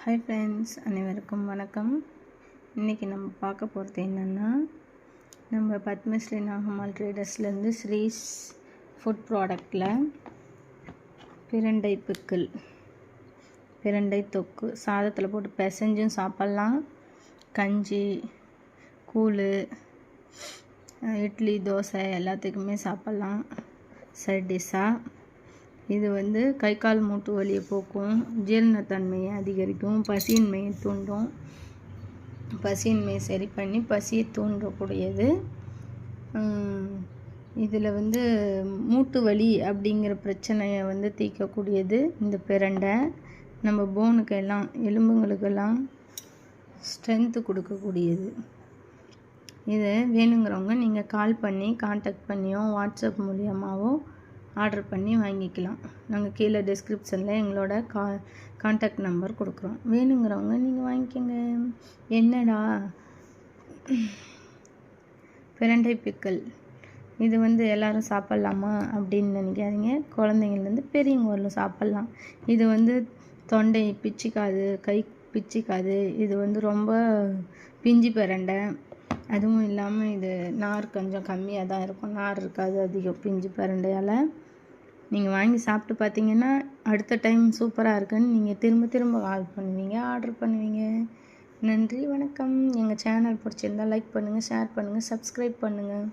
Hi friends, அனைவருக்கும் வணக்கம். இன்றைக்கி நம்ம பார்க்க போகிறது என்னென்னா, நம்ம பத்மஸ்ரீ நாகம்மாள் ட்ரேடர்ஸ்லேருந்து ஸ்ரீஸ் ஃபுட் ப்ராடக்டில் பிரண்டை பிக்கிள், பிரண்டை தொக்கு சாதத்தில் போட்டு பிசைஞ்சும் சாப்பிட்லாம். கஞ்சி, கூழ், இட்லி, தோசை எல்லாத்துக்குமே சாப்பிட்லாம் சைட் டிஷ்ஷாக. இது கை கால் மூட்டு வலியை போக்கும், ஜீரணத்தன்மையை அதிகரிக்கும், பசியின்மையை தூண்டும். பசியின்மையை சரி பண்ணி பசியை தூண்டக்கூடியது. இதில் மூட்டு வலி அப்படிங்கிற பிரச்சனையை தீர்க்கக்கூடியது இந்த பிரண்டை. நம்ம போனுக்கெல்லாம், எலும்புங்களுக்கெல்லாம் ஸ்ட்ரென்த்து கொடுக்கக்கூடியது. இது வேணுங்கிறவங்க நீங்கள் கால் பண்ணி கான்டாக்ட் பண்ணியோ வாட்ஸ்அப் மூலியமாகவோ ஆர்டர் பண்ணி வாங்கிக்கலாம். நாங்கள் கீழே டிஸ்கிரிப்ஷனில் எங்களோட கான்டாக்ட் நம்பர் கொடுக்குறோம். வேணுங்கிறவங்க நீங்கள் வாங்கிக்கோங்க. என்னடா பிரண்டை பிக்கல், இது எல்லோரும் சாப்பிட்லாமா அப்படின்னு நினைக்காதீங்க. குழந்தைங்கள்லேருந்து பெரியவங்க வரலும் சாப்பிட்லாம். இது தொண்டை பிச்சிக்காது, கை பிச்சிக்காது. இது ரொம்ப பிஞ்சு பிரண்டை. அதுவும் இல்லாமல் இது நார் கொஞ்சம் கம்மியாக தான் இருக்கும், நார் இருக்காது அதிகம் பிஞ்சு பிரண்டையால். நீங்கள் வாங்கி சாப்பிட்டு பார்த்தீங்கன்னா அடுத்த டைம் சூப்பராக இருக்குன்னு நீங்கள் திரும்ப திரும்ப கால் பண்ணுவீங்க, ஆர்டர் பண்ணுவீங்க. நன்றி, வணக்கம். எங்கள் சேனல் பிடிச்சிருந்தால் லைக் பண்ணுங்கள், ஷேர் பண்ணுங்கள், சப்ஸ்கிரைப் பண்ணுங்கள்.